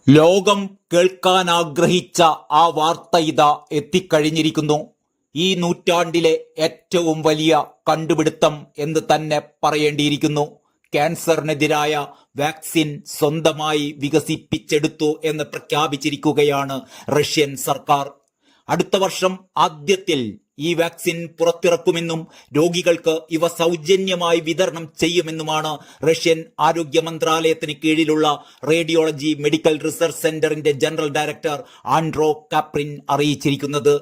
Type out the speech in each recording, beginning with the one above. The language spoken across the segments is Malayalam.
ലോകം കേൾക്കാൻ ആഗ്രഹിച്ച ആ വാർത്ത ഇതാ എത്തിക്കഴിഞ്ഞിരിക്കുന്നു. ഈ നൂറ്റാണ്ടിലെ ഏറ്റവും വലിയ കണ്ടുപിടുത്തം എന്ന് തന്നെ പറയേണ്ടിയിരിക്കുന്നു. ക്യാൻസറിനെതിരായ വാക്സിൻ സ്വന്തമായി വികസിപ്പിച്ചെടുത്തു എന്ന് പ്രഖ്യാപിച്ചിരിക്കുകയാണ് റഷ്യൻ സർക്കാർ. അടുത്ത വർഷം ആദ്യത്തിൽ ഈ വാക്സിൻ പുറത്തിറക്കുമെന്നും രോഗികൾക്ക് ഇവ സൗജന്യമായി വിതരണം ചെയ്യുമെന്നുമാണ് റഷ്യൻ ആരോഗ്യ മന്ത്രാലയത്തിന് കീഴിലുള്ള റേഡിയോളജി മെഡിക്കൽ റിസർച്ച് സെന്ററിന്റെ ജനറൽ ഡയറക്ടർ ആൻഡ്രോ കാപ്രിൻ അറിയിച്ചിരിക്കുന്നത്.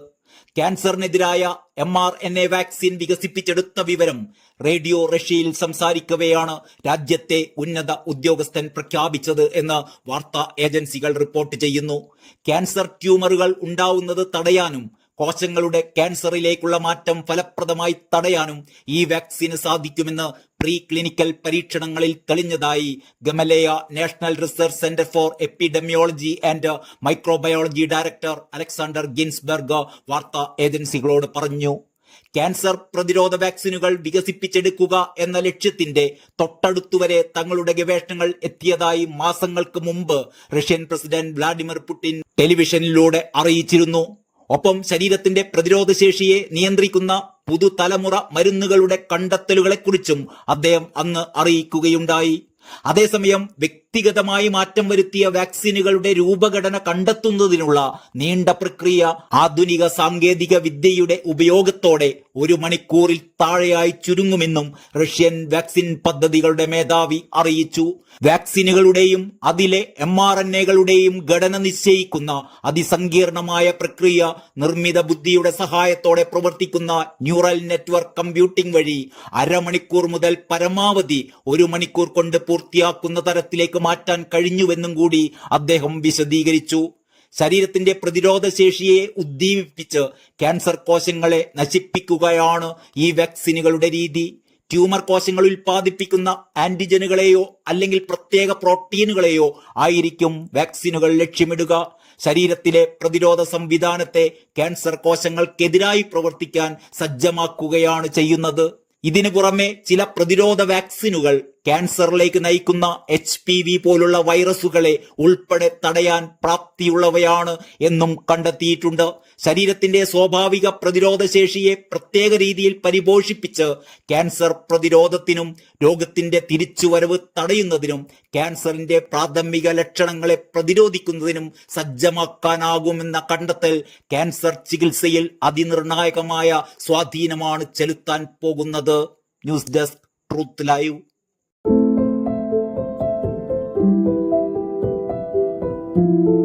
ക്യാൻസറിനെതിരായ mRNA വാക്സിൻ വികസിപ്പിച്ചെടുത്ത വിവരം റേഡിയോ റഷ്യയിൽ സംസാരിക്കവെയാണ് രാജ്യത്തെ ഉന്നത ഉദ്യോഗസ്ഥൻ പ്രഖ്യാപിച്ചത് എന്ന് വാർത്താ ഏജൻസികൾ റിപ്പോർട്ട് ചെയ്യുന്നു. ക്യാൻസർ ട്യൂമറുകൾ ഉണ്ടാവുന്നത് തടയാനും കോശങ്ങളുടെ ക്യാൻസറിലേക്കുള്ള മാറ്റം ഫലപ്രദമായി തടയാനും ഈ വാക്സിന് സാധിക്കുമെന്ന് പ്രീ ക്ലിനിക്കൽ പരീക്ഷണങ്ങളിൽ തെളിഞ്ഞതായി Gamaleya national research centre for epidemiology and microbiology director Alexander Gintsburg വാർത്താ ഏജൻസികളോട് പറഞ്ഞു. ക്യാൻസർ പ്രതിരോധ വാക്സിനുകൾ വികസിപ്പിച്ചെടുക്കുക എന്ന ലക്ഷ്യത്തിന്റെ തൊട്ടടുത്തുവരെ തങ്ങളുടെ ഗവേഷണങ്ങൾ എത്തിയതായി മാസങ്ങൾക്ക് മുമ്പ് റഷ്യൻ പ്രസിഡന്റ് വ്ളാഡിമിർ പുടിൻ ടെലിവിഷനിലൂടെ അറിയിച്ചിരുന്നു. ഒപ്പം ശരീരത്തിന്റെ പ്രതിരോധശേഷിയെ നിയന്ത്രിക്കുന്ന പുതുതലമുറ മരുന്നുകളുടെ കണ്ടെത്തലുകളെക്കുറിച്ചും അദ്ദേഹം അന്ന് അറിയിക്കുകയുണ്ടായി. അതേസമയം വ്യക്തിഗതമായി മാറ്റം വരുത്തിയ വാക്സിനുകളുടെ രൂപഘടന കണ്ടെത്തുന്നതിനുള്ള നീണ്ട പ്രക്രിയ ആധുനിക സാങ്കേതിക വിദ്യയുടെ ഉപയോഗത്തോടെ 1 മണിക്കൂറിൽ താഴെയായി ചുരുങ്ങുമെന്നും റഷ്യൻ വാക്സിൻ പദ്ധതികളുടെ മേധാവി അറിയിച്ചു. വാക്സിനുകളുടെയും അതിലെ mRNAകളുടെയും ഘടന നിശ്ചയിക്കുന്ന അതിസങ്കീർണമായ പ്രക്രിയ നിർമ്മിത ബുദ്ധിയുടെ സഹായത്തോടെ പ്രവർത്തിക്കുന്ന ന്യൂറൽ നെറ്റ്വർക്ക് കമ്പ്യൂട്ടിംഗ് വഴി അരമണിക്കൂർ മുതൽ പരമാവധി 1 മണിക്കൂർ കൊണ്ട് പൂർത്തിയാക്കുന്ന തരത്തിലേക്ക് മാറ്റാൻ കഴിഞ്ഞുവെന്നും കൂടി അദ്ദേഹം വിശദീകരിച്ചു. ശരീരത്തിന്റെ പ്രതിരോധ ശേഷിയെ ഉദ്ദീപിപ്പിച്ച് ക്യാൻസർ കോശങ്ങളെ നശിപ്പിക്കുകയാണ് ഈ വാക്സിനുകളുടെ രീതി. ട്യൂമർ കോശങ്ങൾ ഉൽപ്പാദിപ്പിക്കുന്ന ആന്റിജനുകളെയോ അല്ലെങ്കിൽ പ്രത്യേക പ്രോട്ടീനുകളെയോ ആയിരിക്കും വാക്സിനുകൾ ലക്ഷ്യമിടുക. ശരീരത്തിലെ പ്രതിരോധ സംവിധാനത്തെ ക്യാൻസർ കോശങ്ങൾക്കെതിരായി പ്രവർത്തിക്കാൻ സജ്ജമാക്കുകയാണ് ചെയ്യുന്നത്. ഇതിനു പുറമെ ചില പ്രതിരോധ വാക്സിനുകൾ ക്യാൻസറിലേക്ക് നയിക്കുന്ന HPV പോലുള്ള വൈറസുകളെ ഉൾപ്പെടെ തടയാൻ പ്രാപ്തിയുള്ളവയാണ് എന്നും കണ്ടെത്തിയിട്ടുണ്ട്. ശരീരത്തിന്റെ സ്വാഭാവിക പ്രതിരോധ ശേഷിയെ പ്രത്യേക രീതിയിൽ പരിപോഷിപ്പിച്ച് ക്യാൻസർ പ്രതിരോധത്തിനും രോഗത്തിന്റെ തിരിച്ചുവരവ് തടയുന്നതിനും ക്യാൻസറിന്റെ പ്രാഥമിക ലക്ഷണങ്ങളെ പ്രതിരോധിക്കുന്നതിനും സജ്ജമാക്കാനാകുമെന്ന കണ്ടെത്തൽ ക്യാൻസർ ചികിത്സയിൽ അതിനിർണായകമായ സ്വാധീനമാണ് ചെലുത്താൻ പോകുന്നത്. News desk truth live. thank you